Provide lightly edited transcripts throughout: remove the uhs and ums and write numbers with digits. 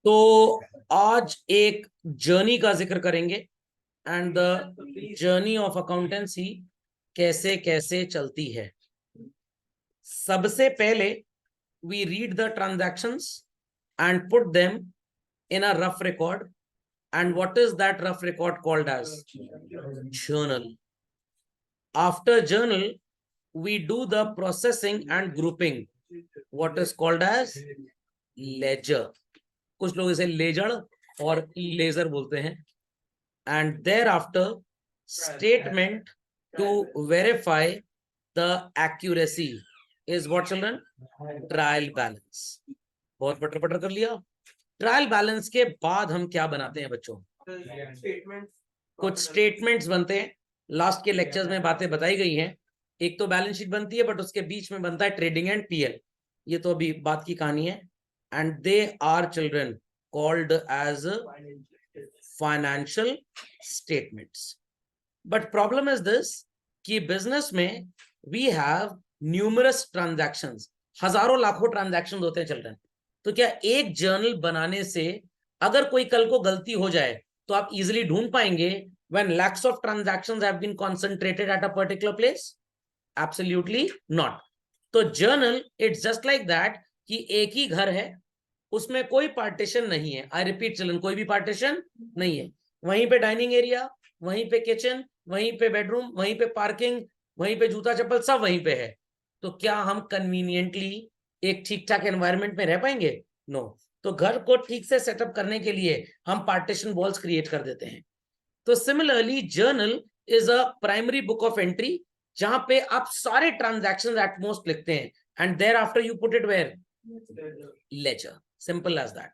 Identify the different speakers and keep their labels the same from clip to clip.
Speaker 1: तो आज एक जर्नी का जिक्र करेंगे and the journey of accountancy कैसे कैसे चलती है। सबसे पहले we read the transactions and put them in a rough record, and what is that rough record called as? Journal. After journal we do the processing and grouping, what is called as ledger. कुछ लोग इसे laser और laser बोलते हैं। and thereafter statement to verify the accuracy is what children? Trial balance. बहुत पटर पटर कर लिया। ट्रायल बैलेंस के बाद हम क्या बनाते हैं बच्चों? कुछ स्टेटमेंट्स बनते हैं। लास्ट के लेक्चर्स में बातें बताई गई हैं। एक तो बैलेंस शीट बनती है, बट उसके बीच में बनता है ट्रेडिंग एंड पीएल। ये तो अभी बात की कहानी है। And they are children called as financial statements. But problem is this कि बिजनेस में वी हैव न्यूमरस ट्रांजैक्शंस, हजारों लाखों ट्रांजैक्शन होते हैं चिल्ड्रन। तो क्या एक जर्नल बनाने से अगर कोई कल को गलती हो जाए तो आप इजीली ढूंढ पाएंगे when lakhs of transactions have been concentrated at a particular place? Absolutely not. तो journal it's just like that कि एक ही घर है, उसमें कोई पार्टीशन नहीं है। आई रिपीट चिल्ड्रन, कोई भी पार्टीशन नहीं है। वहीं पे डाइनिंग एरिया, वहीं पे किचन, वहीं पे बेडरूम, वहीं पे पार्किंग, वहीं पे जूता चप्पल, सब वहीं पे है। तो क्या हम कन्वीनियंटली एक ठीक ठाक एनवायरनमेंट में रह पाएंगे? नो। तो घर को ठीक से सेटअप करने के लिए हम पार्टीशन वॉल्स क्रिएट कर देते हैं। तो similarly journal is a primary book of entry, जहां पे आप सारे ट्रांजैक्शंस एट मोस्ट लिखते हैं and thereafter you put it where? Ledger. Simple as that.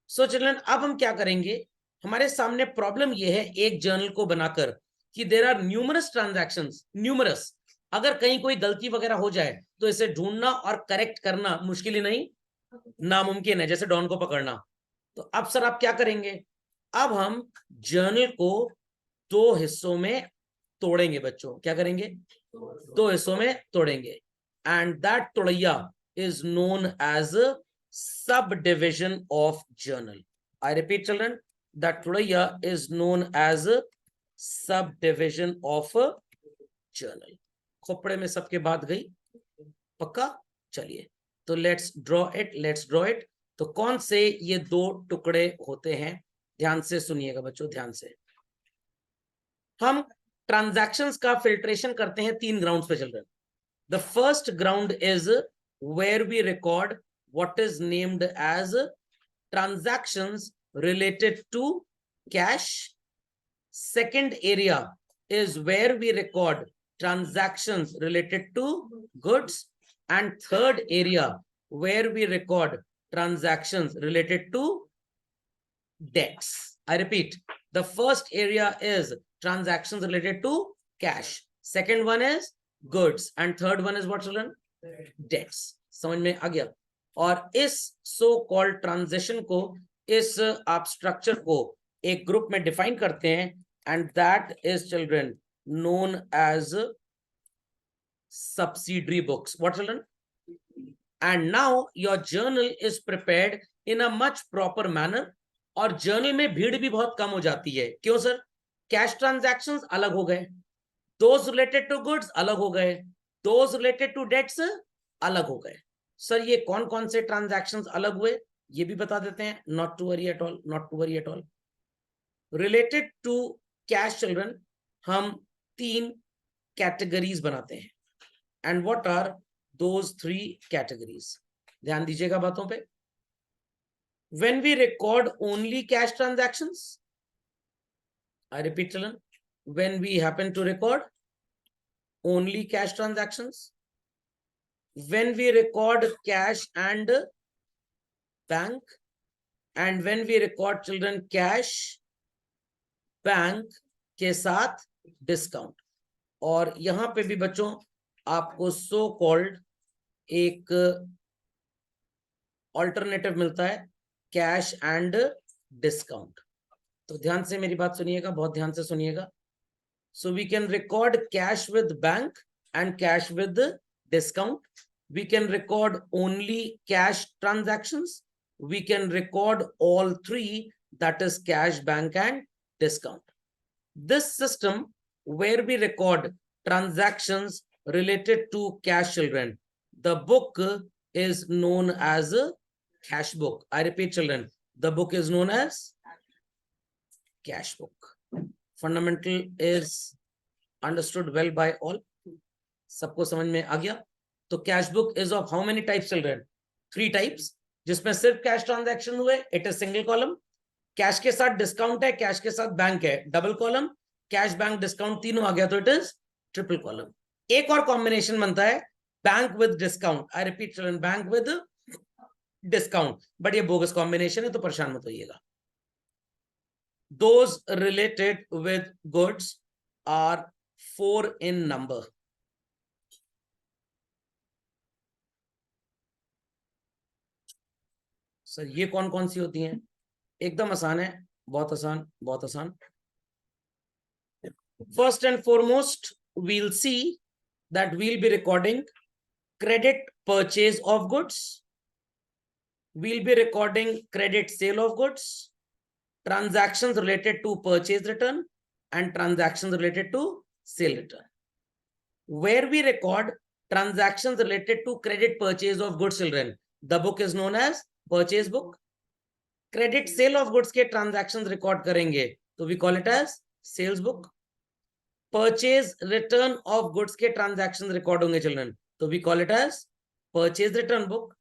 Speaker 1: So children, अब हम क्या करेंगे? हमारे सामने प्रॉब्लम यह है एक जर्नल को बनाकर कि there are numerous transactions, numerous. अगर कहीं कोई गलती वगैरह हो जाए तो इसे ढूंढना और करेक्ट करना मुश्किल ही नहीं, नामुमकिन है, जैसे डॉन को पकड़ना। तो अब सर आप क्या करेंगे? अब हम जर्नल को दो हिस्सों में तोड़ेंगे बच्चों। क्या करेंगे? दो हिस्सों में तोड़ेंगे। एंड दैट तोड़ैया is known as subdivision of journal. I repeat children, that तोड़ैया is known as subdivision of journal. खोपड़े में सबके बात गई? पक्का? चलिए तो लेट्स ड्रॉ इट। तो कौन से ये दो टुकड़े होते हैं? ध्यान से सुनिएगा बच्चों, ध्यान से। हम ट्रांजैक्शंस का फिल्ट्रेशन करते हैं तीन ग्राउंड्स पे चल रहे हैं। The first ground is where we record what is named as transactions related to cash. Second area is where we record transactions related to goods, and third area where we record transactions related to debts. I repeat, the first area is transactions related to cash, second one is goods, and third one is what children? Debts. समझ में आ गया? और इस so called transition को, इस आप structure को एक ग्रुप में डिफाइन करते हैं, and that is children known as subsidiary books. What children? And now your journal is prepared in a much proper manner. और जर्नल में भीड़ भी बहुत कम हो जाती है। क्यों सर? कैश ट्रांजैक्शंस अलग हो गए, दोज रिलेटेड टू गुड्स अलग हो गए, दोज रिलेटेड टू डेट्स अलग हो गए। सर ये कौन कौन से ट्रांजैक्शंस अलग हुए ये भी बता देते हैं। Not to worry at all, not to worry at all. Related to cash children हम तीन कैटेगरीज बनाते हैं। And what are those three categories? ध्यान दीजिएगा बातों पे। When we record only cash transactions, I repeat children, when we happen to record only cash transactions, when we record cash and bank, and when we record children cash bank के साथ discount. और यहां पे भी बच्चों आपको so called एक alternative मिलता है, कैश एंड डिस्काउंट। तो ध्यान से मेरी बात सुनिएगा, बहुत ध्यान से सुनिएगा। So we can record cash with bank and cash with discount, we can record only cash transactions, we can record all three, that is cash, bank and discount. This system where we record transactions related to cash, children, the book is known as a cash book. I repeat, children, the book is known as cash book. Fundamental is understood well by all. सबको समझ में आ गया? तो cash book is of how many types, children? 3 types, जिसमें सिर्फ cash transaction हुए, it is single column. Cash के साथ डिस्काउंट है, कैश के साथ बैंक है, double column. Cash, bank, discount तीनों आ गया तो इट इज ट्रिपल कॉलम. एक और कॉम्बिनेशन बनता है bank with discount. I repeat children, bank with discount, but ये बोगस कॉम्बिनेशन है तो परेशान मत होइएगा. Those related with goods are 4 in number. Sir ये कौन कौन सी होती हैं? एकदम आसान है, बहुत आसान, बहुत आसान. First and foremost, we'll see that we'll be recording credit purchase of goods, we'll be recording credit sale of goods, transactions related to purchase return, and transactions related to sale return. Where we record transactions related to credit purchase of goods, children, the book is known as purchase book. Credit sale of goods के transactions record करेंगे तो we call it as sales book. Purchase return of goods के transactions record होंगे, children, तो we call it as purchase return book.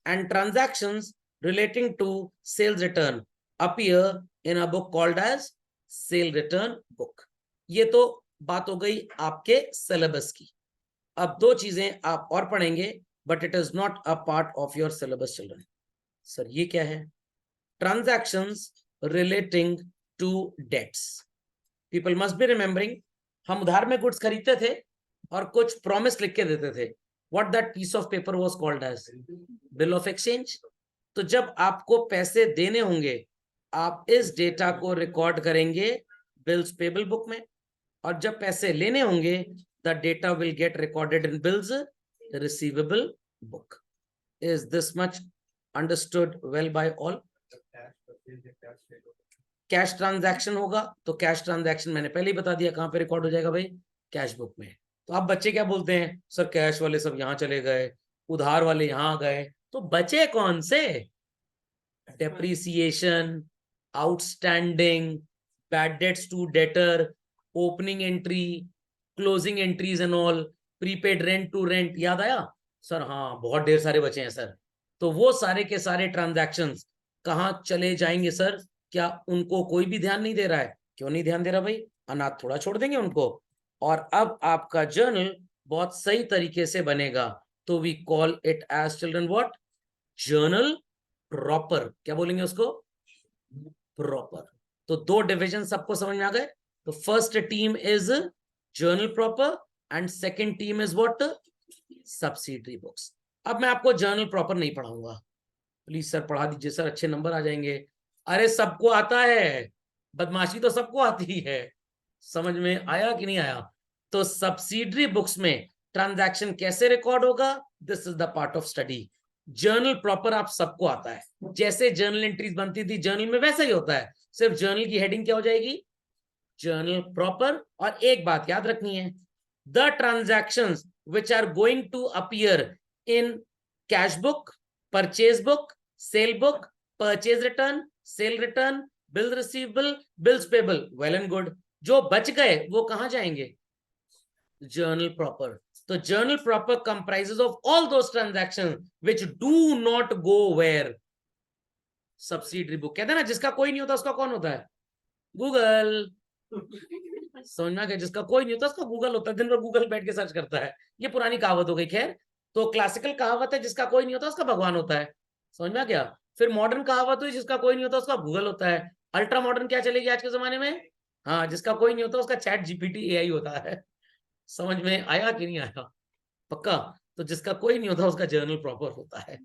Speaker 1: And transactions relating to sales return appear in a book called as sale return book. ये तो बात हो गई आपके syllabus की. अब 2 चीजें आप और पढ़ेंगे, but it is not a part of your syllabus, children. Sir ये क्या है? Transactions relating to debts. People must be remembering, हम उधार में गुड्स खरीदते थे और कुछ प्रॉमिस लिख के देते थे. What that piece of paper was called as? Bill of exchange. तो जब आपको पैसे देने होंगे, आप इस डेटा को रिकॉर्ड करेंगे बिल्स पेबल बुक में, और जब पैसे लेने होंगे, the data will get recorded in bills receivable book. Is this much understood well by all? Cash transaction होगा तो कैश ट्रांजैक्शन मैंने पहले ही बता दिया कहां पे रिकॉर्ड हो जाएगा भाई, कैश बुक में. तो आप बच्चे क्या बोलते हैं? सर कैश वाले सब यहां चले गए, उधार वाले यहां गए, तो बचे कौन से? Depreciation, outstanding, bad debts to debtor, opening entry, closing entries and all, prepaid rent to rent. याद आया सर? हाँ, बहुत ढेर सारे बचे हैं सर. तो वो सारे के सारे ट्रांजैक्शंस कहां चले जाएंगे सर? क्या उनको कोई भी ध्यान नहीं दे रहा है? क्यों नहीं ध्यान दे रहा भाई? अनाथ थोड़ा छोड़ देंगे उनको. और अब आपका जर्नल बहुत सही तरीके से बनेगा. तो we call it as, children, what? Journal proper. क्या बोलेंगे उसको? प्रॉपर. तो 2 डिविजन सबको समझ में आ गए. तो first team is journal proper and second team is what? Subsidiary books. अब मैं आपको जर्नल प्रॉपर नहीं पढ़ाऊंगा, प्लीज सर पढ़ा दीजिए सर, अच्छे नंबर आ जाएंगे. अरे सबको आता है, बदमाशी तो सबको आती है. समझ में आया कि नहीं आया? तो सब्सिडरी बुक्स में ट्रांजैक्शन कैसे रिकॉर्ड होगा, this is the part of study. Journal proper आप सबको आता है. जैसे जर्नल एंट्रीज बनती थी जर्नल में, वैसा ही होता है. सिर्फ जर्नल की हेडिंग क्या हो जाएगी? Journal proper. और एक बात याद रखनी है, the transactions which are going to appear in cash book, purchase book, sale book, purchase return, sale return, bill receivable, bills payable, well and good. जो बच गए वो कहां जाएंगे? journal proper. तो journal proper comprises of all those transactions which do not go where? subsidiary book. कहते हैं ना, जिसका कोई नहीं होता उसका कौन होता है? गूगल. समझ में आ गया? जिसका कोई नहीं होता उसका गूगल होता है. दिन भर गूगल बैठ के सर्च करता है. ये पुरानी कहावत हो गई. खैर, तो क्लासिकल कहावत है जिसका कोई नहीं होता उसका भगवान होता है. समझ में आ गया? फिर मॉडर्न कहावत हुई जिसका कोई नहीं होता उसका गूगल होता है. अल्ट्रा मॉडर्न क्या चलेगी आज के जमाने में? हाँ, जिसका कोई नहीं होता उसका चैट जीपीटी एआई होता है. समझ में आया कि नहीं आया? पक्का? तो जिसका कोई नहीं होता उसका जर्नल प्रॉपर होता है.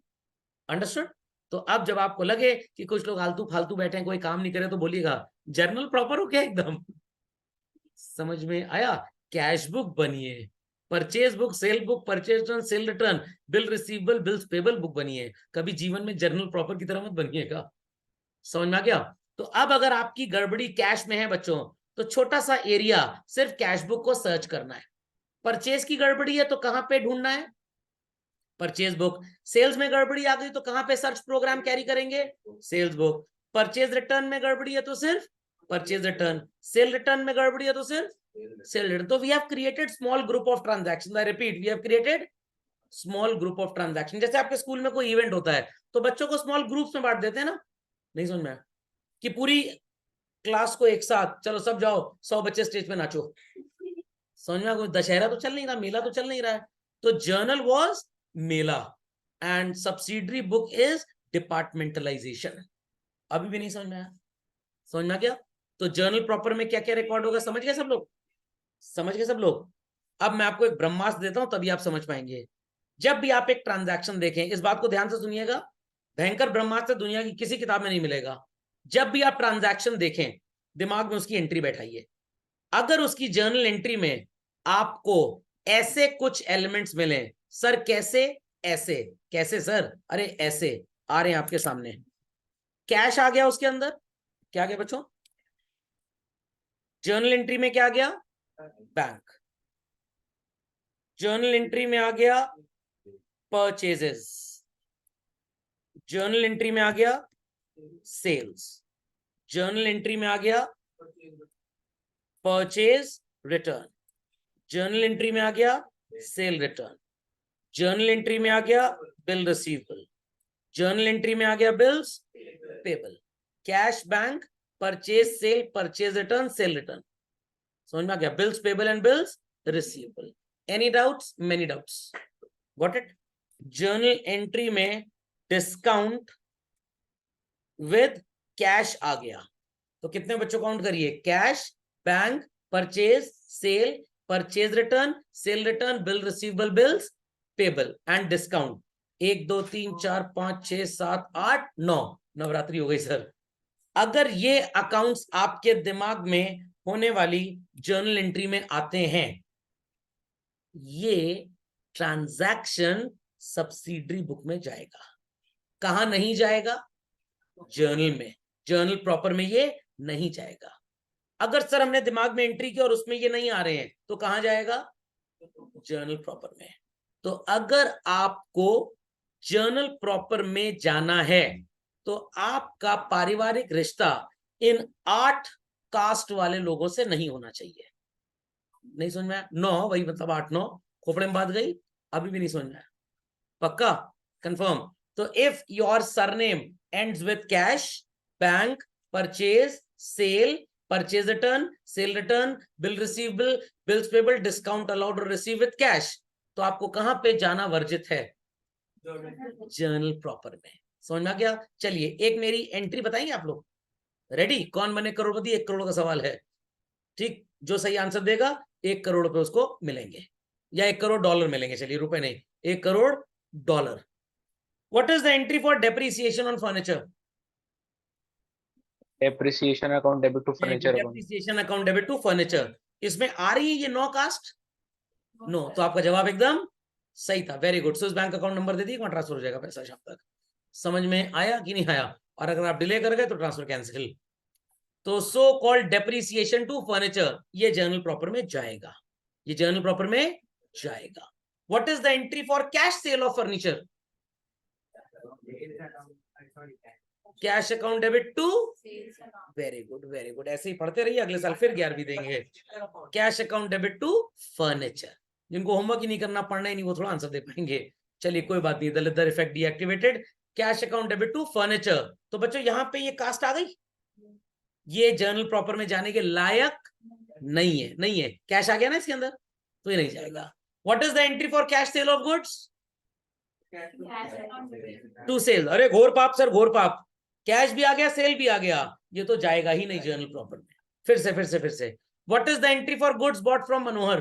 Speaker 1: अंडरस्टूड? तो अब जब आपको लगे कि कुछ लोग आलतू फालतू बैठे हैं, कोई काम नहीं करे, तो बोलिएगा जर्नल प्रॉपर हो क्या? एकदम समझ में आया? कैश बुक बनिए, purchase book, cell book, purchase return, sale return, bill receivable, bills payable book बनी है। कभी जीवन में जर्नल प्रॉपर की तरह मत बनिएगा। समझ में आ गया? तो अब अगर आपकी गड़बड़ी कैश में है बच्चों, तो छोटा सा एरिया सिर्फ कैश बुक को सर्च करना है। परचेज की गड़बड़ी है तो कहां पे ढूंढना है? Purchase book. सेल्स में गड़बड़ी आ गई तो कहां पे सर्च प्रोग्राम कैरी करेंगे? Sales book. परचेज रिटर्न में गड़बड़ी है तो सिर्फ परचेज रिटर्न। सेल रिटर्न में गड़बड़ी है तो सिर्फ सेल रिटर्न। तो we have created small group of transaction. I repeat, we have created small group of transaction. जैसे आपके स्कूल में कोई इवेंट होता है तो बच्चों को स्मॉल ग्रुप्स में बांट देते हैं ना? नहीं समझ में आया? कि पूरी क्लास को एक साथ, चलो सब जाओ 100 बच्चे स्टेज पे नाचो। समझ में? कोई दशहरा तो चल नहीं रहा, मेला तो चल नहीं रहा है। तो journal was Mela and subsidiary book is departmentalisation. अभी भी नहीं समझ में आया? समझ में आ गया? तो जर्नल प्रॉपर में क्या क्या रिकॉर्ड होगा, समझ गए सब लोग? समझ गए सब लोग? अब मैं आपको एक ब्रह्मास्त्र देता हूं, तभी आप समझ पाएंगे। जब भी आप एक ट्रांजैक्शन देखें, इस बात को ध्यान से सुनिएगा, भयंकर ब्रह्मास्त्र दुनिया की किसी किताब में नहीं मिलेगा। जब भी आप ट्रांजैक्शन देखें, दिमाग में उसकी एंट्री बैठाइए। अगर उसकी जर्नल एंट्री में आपको ऐसे कुछ एलिमेंट्स मिले, सर कैसे? ऐसे। कैसे सर? अरे ऐसे आ रहे हैं आपके सामने। कैश आ गया उसके अंदर। क्या आ गया बच्चों? जर्नल एंट्री में क्या आ गया? बैंक। जर्नल एंट्री में आ गया परचेजेस। जर्नल एंट्री में आ गया सेल्स। जर्नल एंट्री में आ गया परचेज रिटर्न। जर्नल एंट्री में आ गया सेल रिटर्न। जर्नल एंट्री में आ गया बिल रिसीवेबल। जर्नल एंट्री में आ गया bills payable. Cash, bank, purchase, sale, purchase return, sale return. समझ में आ गया? Bills payable and bills receivable. Any doubts? Many doubts? Got it? Journal entry में डिस्काउंट विद कैश आ गया तो कितने बच्चों काउंट करिए? Cash, bank, purchase, sale, purchase return, sale return, bill receivable, bills payable and discount. 1 2 3 4 5 6 7 8 9। Navratri हो गई sir. अगर ये अकाउंट्स आपके दिमाग में होने वाली जर्नल एंट्री में आते हैं, ये ट्रांजैक्शन सब्सिडरी बुक में जाएगा। कहां नहीं जाएगा? जर्नल में। जर्नल प्रॉपर में ये नहीं जाएगा। अगर सर हमने दिमाग में एंट्री की और उसमें ये नहीं आ रहे हैं तो कहां जाएगा? जर्नल प्रॉपर में। तो अगर आपको जर्नल प्रॉपर में जाना है तो आपका पारिवारिक रिश्ता इन 8 कास्ट वाले लोगों से नहीं होना चाहिए। नहीं समझ में आया? 9, वही मतलब 8 9 खोपड़े में बात गई। अभी भी नहीं समझ में आया? पक्का? कंफर्म? तो if your surname ends with cash, bank, purchase, sale, purchase return, sale return, bill receivable, bills payable, discount allowed और रिसीव विथ कैश, तो आपको कहां पे जाना वर्जित है? जर्नल प्रॉपर में। समझ में आ गया? चलिए एक मेरी एंट्री बताएंगे आप लोग? रेडी? कौन बने करोड़पति? 1 करोड़ का सवाल है। ठीक, जो सही आंसर देगा 1 करोड़ रुपए उसको मिलेंगे, या 1 करोड़ डॉलर मिलेंगे। चलिए रुपए नहीं, 1 crore dollar. What is the entry for depreciation on furniture?
Speaker 2: Depreciation account debit to furniture account.
Speaker 1: Depreciation account debit to furniture. इसमें आ रही है ये 9 कास्ट? नो। तो आपका जवाब एकदम सही था। Very good. Swiss bank account number दे दिए, वहां ट्रांसफर हो जाएगा पैसा शाम तक। समझ में आया कि नहीं आया? और अगर आप डिले कर गए तो ट्रांसफर कैंसिल। तो so called depreciation to furniture ये जर्नल प्रॉपर में जाएगा। ये जर्नल प्रॉपर में जाएगा। What is the entry for cash sale of furniture? Cash account debit to. Very good, very good. ऐसे ही पढ़ते रहिए, अगले साल फिर 11वीं देंगे। Cash account debit to furniture. जिनको होमवर्क ही नहीं करना, पढ़ना ही नहीं, वो थोड़ा आंसर दे पाएंगे। चलिए कोई बात नहीं। दलित effect deactivated. Cash account debit to furniture. तो बच्चों यहाँ पे ये कास्ट आ गई, ये जर्नल प्रॉपर में जाने के लायक नहीं है। नहीं है, कैश आ गया ना इसके अंदर, तो ये नहीं जाएगा। What is the entry for cash sale of goods? To sale. अरे घोर पाप सर, घोर पाप। कैश भी आ गया, सेल भी आ गया, ये तो जाएगा ही नहीं जर्नल प्रॉपर में। फिर से what is the entry for goods bought from Manohar?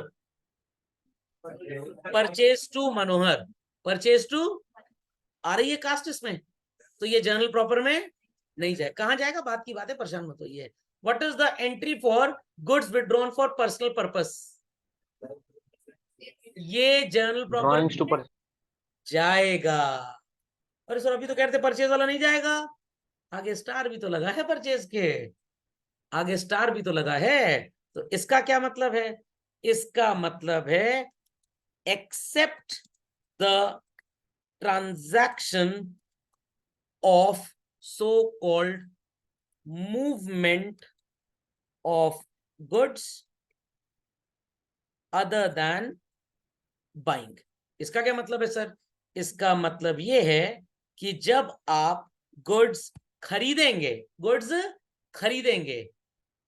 Speaker 1: Purchase to Manohar. Purchase to आ रही है कास्ट इसमें, तो ये जर्नल प्रॉपर में नहीं जाए। कहां जाएगा? बात की बात है, परेशान मत होइए। What is the entry for goods withdrawn for personal purpose? ये जर्नल प्रॉपर
Speaker 2: ड्रॉइंग्स टू
Speaker 1: में जाएगा। अरे सर अभी तो कहते परचेज वाला नहीं जाएगा, आगे स्टार भी तो लगा है परचेज के, आगे स्टार भी तो लगा है। तो इसका क्या मतलब है? इसका मतलब है except the transaction of so called movement of goods other than buying. इसका क्या मतलब है सर? इसका मतलब ये है कि जब आप गुड्स खरीदेंगे, गुड्स खरीदेंगे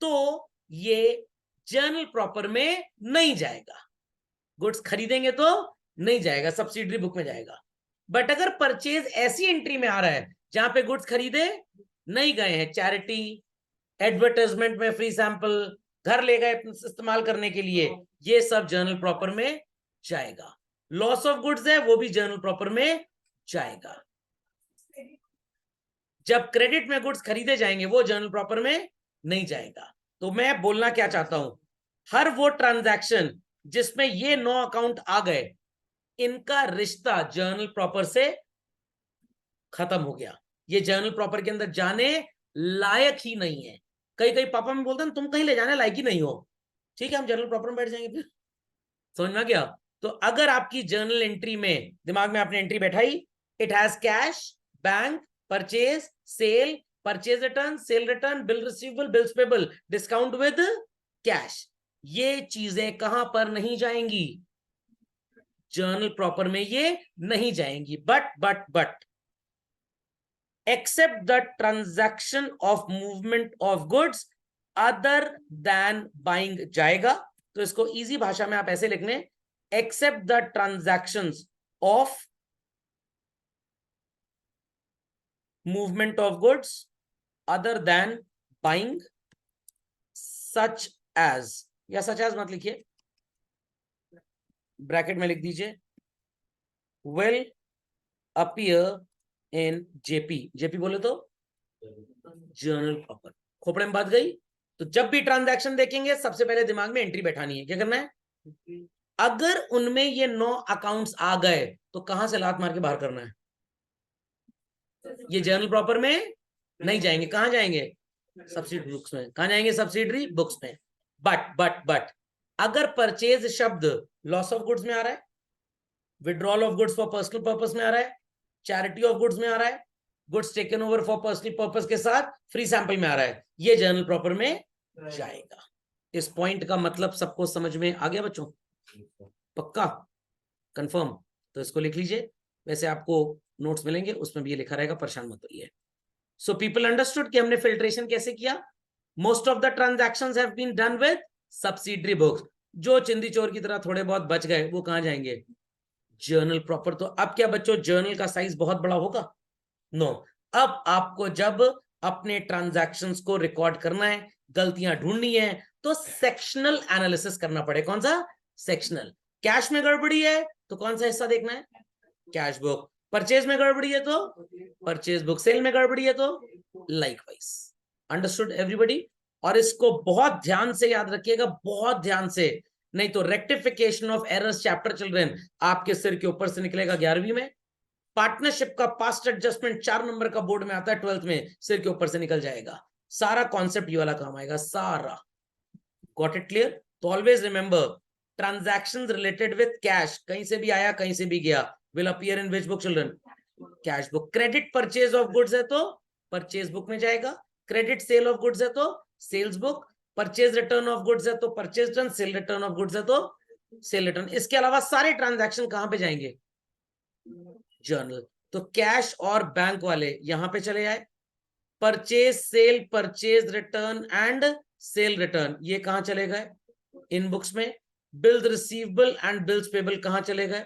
Speaker 1: तो ये जर्नल प्रॉपर में नहीं जाएगा। गुड्स खरीदेंगे तो नहीं जाएगा, सब्सिडरी बुक में जाएगा। बट अगर परचेज ऐसी एंट्री में आ रहा है जहां पे गुड्स खरीदे नहीं गए हैं, चैरिटी, एडवर्टाइजमेंट में फ्री सैंपल, घर ले गए इस्तेमाल करने के लिए, ये सब जर्नल प्रॉपर में जाएगा। लॉस ऑफ गुड्स है वो भी जर्नल प्रॉपर में जाएगा। जब क्रेडिट में गुड्स खरीदे जाएंगे वो जर्नल प्रॉपर में नहीं जाएगा। तो मैं बोलना क्या चाहता हूं, हर वो ट्रांजैक्शन जिसमें ये 9 अकाउंट आ गए, इनका रिश्ता जर्नल प्रॉपर से खत्म हो गया। ये जर्नल प्रॉपर के अंदर जाने लायक ही नहीं है। कई कई पापा में बोलते हैं तुम कहीं ले जाने लायक ही नहीं हो, ठीक है हम जर्नल प्रॉपर में बैठ जाएंगे फिर। समझ में आ गया? तो अगर आपकी जर्नल एंट्री में दिमाग में आपने एंट्री बैठाई, it has cash, bank, purchase, sale, purchase return, sale return, bill receivable, bills payable, discount with cash, ये चीजें कहां पर नहीं जाएंगी? जर्नल प्रॉपर में ये नहीं जाएंगी। But except the transaction of movement of goods other than buying जाएगा। तो इसको इजी भाषा में आप ऐसे लिख लें, except the transactions of movement of goods other than buying such as, या such as मत लिखिए, ब्रैकेट में लिख दीजिए will appear in JP. JP बोले तो जर्नल प्रॉपर। खोपड़े में बात गई। तो जब भी ट्रांजैक्शन देखेंगे सबसे पहले दिमाग में एंट्री बैठानी है। क्या करना है? अगर उनमें ये 9 अकाउंट्स आ गए तो कहां से लात मार के बाहर करना है? ये जर्नल प्रॉपर में नहीं जाएंगे। कहां जाएंगे? सब्सिडरी बुक्स में। कहां जाएंगे? सब्सिडरी बुक्स में। बट अगर परचेज शब्द लॉस ऑफ गुड्स में आ रहा है, withdrawal of goods for personal purpose में आ रहा है, चैरिटी ऑफ गुड्स में आ रहा है, goods taken over for personal purpose के साथ फ्री सैंपल में आ रहा है, ये जर्नल प्रॉपर में जाएगा। इस पॉइंट का मतलब सबको समझ में आ गया बच्चों? पक्का? कंफर्म? तो इसको लिख लीजिए। वैसे आपको नोट्स मिलेंगे उसमें भी ये लिखा रहेगा, परेशान मत होइए। सो पीपल अंडरस्टूड कि हमने फिल्ट्रेशन कैसे किया। Most of the transactions have been done with subsidiary books. जो चिंदी चोर की तरह थोड़े बहुत बच गए वो कहां जाएंगे? Journal proper. तो अब क्या बच्चों जर्नल का साइज बहुत बड़ा होगा? नो। अब आपको जब अपने ट्रांजैक्शंस को रिकॉर्ड करना है, गलतियां ढूंढनी है, तो सेक्शनल एनालिसिस करना पड़े। कौन सा? सेक्शनल। कैश में गड़बड़ी है तो कौन सा हिस्सा देखना है? Cash book. परचेज में गड़बड़ी है तो परचेज बुक। सेल में गड़बड़ी है तो लाइकवाइज। Understood everybody? और इसको बहुत ध्यान से याद रखिएगा, बहुत ध्यान से, नहीं तो rectification of errors chapter children आपके सिर के ऊपर से निकलेगा 11वीं में। पार्टनरशिप का पास्ट एडजस्टमेंट 4 नंबर का बोर्ड में आता है, 12th में सिर के ऊपर से निकल जाएगा। सारा कॉन्सेप्ट ये वाला काम आएगा सारा। Got it clear? तो always remember, transactions related with cash, कहीं से भी आया कहीं से भी गया, will appear in which book children? Cash book. Credit purchase of goods है तो परचेज बुक में जाएगा। क्रेडिट सेल ऑफ गुड्स है तो sales book. Purchase return of goods है तो purchase return. Sale return of goods है तो सेल रिटर्न। इसके अलावा सारे ट्रांजैक्शन कहां पे जाएंगे? जर्नल। तो कैश और बैंक वाले यहां पे चले आए। Purchase sale, purchase return and cell return, ये कहां चले गए? इन बुक्स में। Bills receivable and bills payable कहां चले गए?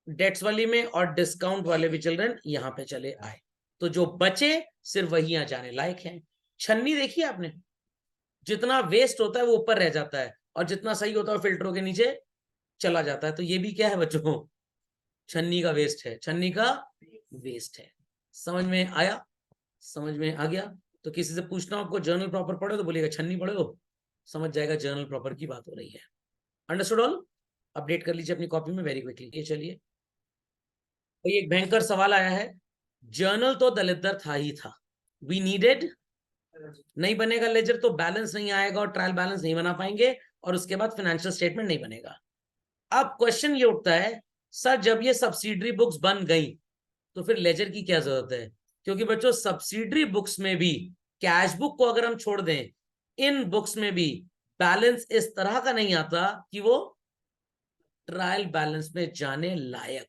Speaker 1: डेट्स वाली में। और डिस्काउंट वाले भी चिल्ड्रन यहां पे चले आए। तो जो बचे सिर्फ वही यहां जाने लायक हैं। छन्नी देखिए आपने, जितना वेस्ट होता है वो ऊपर रह जाता है और जितना सही होता है फिल्टरों के नीचे चला जाता है। तो ये भी क्या है बच्चों? छन्नी का वेस्ट है। छन्नी का वेस्ट है। समझ में आया? समझ में आ गया? तो किसी से पूछना आपको जर्नल प्रॉपर पढ़े तो बोलिएगा छन्नी पढ़े हो, समझ जाएगा जर्नल प्रॉपर की बात हो रही है। Understood all? अपडेट कर लीजिए अपनी कॉपी में वेरी क्विकली। ये चलिए, तो एक भयंकर सवाल आया है, जर्नल तो दलिद्र था ही था, वी नीडेड, नहीं बनेगा लेजर तो बैलेंस नहीं आएगा और ट्रायल बैलेंस नहीं बना पाएंगे और उसके बाद फाइनेंशियल स्टेटमेंट नहीं बनेगा। अब क्वेश्चन ये उठता है, सर जब ये सब्सिडरी बुक्स बन गई तो फिर लेजर की क्या जरूरत है? क्योंकि बच्चों सब्सिडरी बुक्स में भी कैश बुक को अगर हम छोड़ दें, इन बुक्स में भी बैलेंस इस तरह का नहीं आता कि वो ट्रायल बैलेंस में जाने लायक।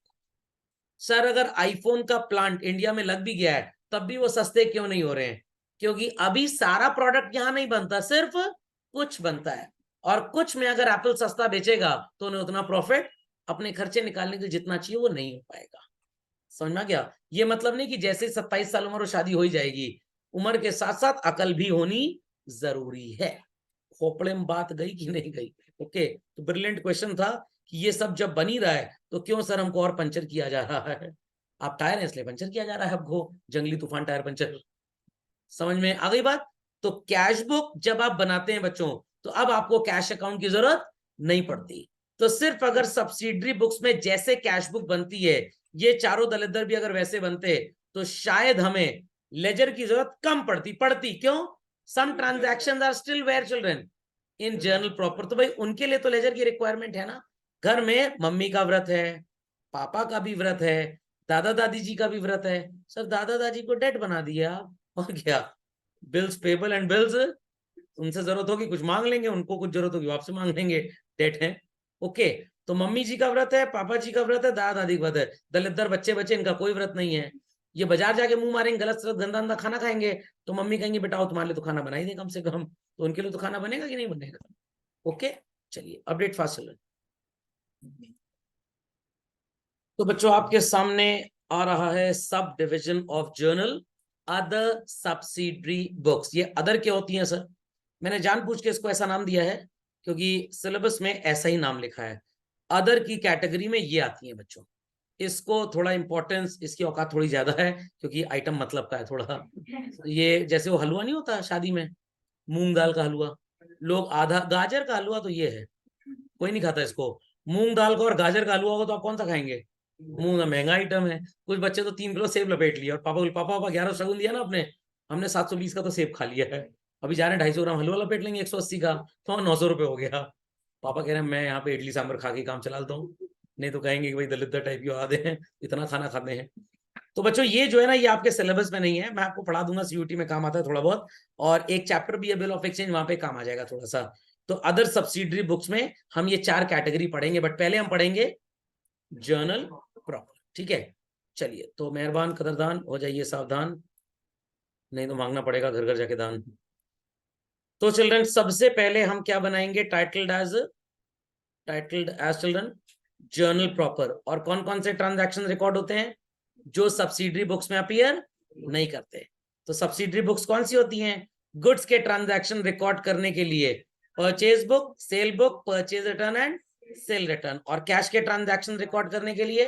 Speaker 1: सर अगर आईफोन का प्लांट इंडिया में लग भी गया है तब भी वो सस्ते क्यों नहीं हो रहे हैं? क्योंकि अभी सारा प्रोडक्ट यहां नहीं बनता, सिर्फ कुछ बनता है, और कुछ में अगर एप्पल सस्ता बेचेगा तो उन्हें उतना प्रॉफिट अपने खर्चे निकालने के जितना चाहिए वो नहीं हो पाएगा। समझ में आ गया? ये मतलब नहीं कि जैसे 27 साल उम्र हो शादी हो ही जाएगी, उम्र के साथ साथ अकल भी होनी जरूरी है। खोपड़े में बात गई कि नहीं गई? ओके, तो ब्रिलियंट क्वेश्चन था कि ये सब जब बन ही रहा है तो क्यों सर हमको और पंचर किया जा रहा है? आप टायर है इसलिए पंचर किया जा रहा है आपको, जंगली तूफान टायर पंचर। समझ में आ गई बात? तो कैश बुक जब आप बनाते हैं बच्चों, तो अब आपको कैश अकाउंट की जरूरत नहीं पड़ती। तो सिर्फ अगर सब्सिडरी बुक्स में जैसे कैश बुक बनती है, ये चारों दलिद्र भी अगर वैसे बनते तो शायद हमें लेजर की जरूरत कम पड़ती। क्यों? Some transactions are still where children in journal proper, तो भाई उनके लिए तो लेजर की रिक्वायरमेंट है ना। घर में मम्मी का व्रत है, पापा का भी व्रत है, दादा दादी जी का भी व्रत है, सर दादा दादी को डेट बना दिया आप, और क्या? बिल्स पेबल एंड बिल्स, उनसे जरूरत होगी कुछ मांग लेंगे, उनको कुछ जरूरत होगी आपसे मांग लेंगे, डेट है। ओके, तो मम्मी जी का व्रत है, पापा जी का व्रत है, दादा दादी का व्रत है, दलिद्र बच्चे बच्चे इनका कोई व्रत नहीं है। ये बाजार जाके मुंह मारेंगे, गलत सलत गंदा अंदा खाना खाएंगे, तो मम्मी कहेंगे बेटा तुम्हारे लिए तो खाना बना ही दे कम से कम, तो उनके लिए तो खाना बनेगा कि नहीं बनेगा? ओके, चलिए अपडेट फास्ट चलो। तो बच्चों आपके सामने आ रहा है sub division of journal, other subsidiary books. ये अदर क्या होती हैं सर? मैंने जानबूझ के इसको ऐसा नाम दिया है क्योंकि सिलेबस में ऐसा ही नाम लिखा है। अदर की कैटेगरी में ये आती हैं बच्चों, इसको थोड़ा इंपॉर्टेंस, इसकी औकात थोड़ी ज्यादा है क्योंकि आइटम मतलब का है थोड़ा। ये जैसे वो हलवा नहीं होता शादी में, मूंग दाल का हलवा, लोग आधा, गाजर का हलवा तो ये है, कोई नहीं खाता इसको। मूंग दाल का और गाजर का हलवा होगा तो आप कौन सा खाएंगे? मूंग महंगा आइटम है। कुछ बच्चे तो 3 किलो सेब लपेट लिया और पापा बोले पापा पापा 11 शगुन दिया ना आपने, हमने 720 का तो सेब खा लिया है, अभी जा रहे हैं 250 ग्राम हलवा लपेट लेंगे 180 का, तो 900 रुपये हो गया। पापा कह रहे हैं मैं यहाँ पे इडली सांभर खा के काम चला लेता हूँ, नहीं तो कहेंगे कि भाई दलिद्र टाइप की आदे हैं, इतना खाना खाते हैं। तो बच्चों ये जो है ना, ये आपके सिलेबस में नहीं है, मैं आपको पढ़ा दूंगा, सीयूटी में काम आता है थोड़ा बहुत, और एक चैप्टर भी है बिल ऑफ एक्सचेंज, वहां पे काम आ जाएगा थोड़ा सा। तो अदर सब्सिडरी बुक्स में हम ये 4 कैटेगरी पढ़ेंगे, बट पहले हम पढ़ेंगे जर्नल प्रॉपर, ठीक है? चलिए, तो मेहरबान कदरदान हो जाइए सावधान, नहीं तो मांगना पड़ेगा घर घर जाके दान। तो चिल्ड्रन सबसे पहले हम क्या बनाएंगे? Titled as children journal proper. और कौन कौन से ट्रांजैक्शन रिकॉर्ड होते हैं जो सब्सिडरी बुक्स में अपीयर नहीं करते? तो सब्सिडरी बुक्स कौन सी होती हैं? गुड्स के ट्रांजैक्शन रिकॉर्ड करने के लिए purchase book, cell book, purchase return and cell return. और कैश के ट्रांजैक्शन रिकॉर्ड करने के लिए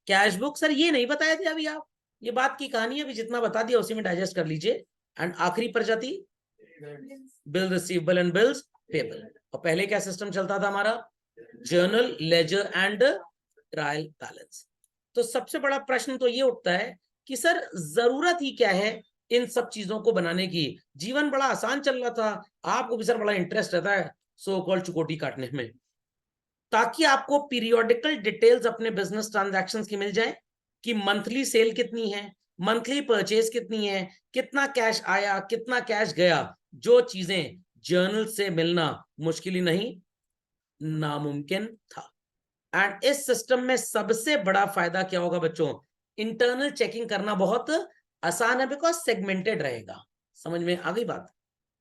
Speaker 1: कैश बुक। सर ये नहीं बताया थे अभी आप, ये बात की कहानी है, अभी जितना बता दिया उसी में डाइजेस्ट कर लीजिए। एंड आखिरी प्रजाति bill receivable and bills payable. और पहले क्या सिस्टम चलता था हमारा? Journal, ledger and trial balance. तो सबसे बड़ा प्रश्न तो ये उठता है कि सर जरूरत ही क्या है इन सब चीजों को बनाने की? जीवन बड़ा आसान चल रहा था, आपको भी सर बड़ा इंटरेस्ट रहता है सो कॉल्ड चुकोटी काटने में, ताकि आपको पीरियोडिकल डिटेल्स अपने बिजनेस ट्रांजैक्शंस की मिल जाए कि मंथली सेल कितनी है, मंथली परचेज कितनी है, कितना कैश आया, कितना कैश गया। जो चीजें जर्नल से मिलना मुश्किल ही नहीं, नामुमकिन था। एंड इस सिस्टम में सबसे बड़ा फायदा क्या होगा बच्चों? इंटरनल चेकिंग करना बहुत आसान है, बिकॉज सेगमेंटेड रहेगा। समझ में आ गई बात?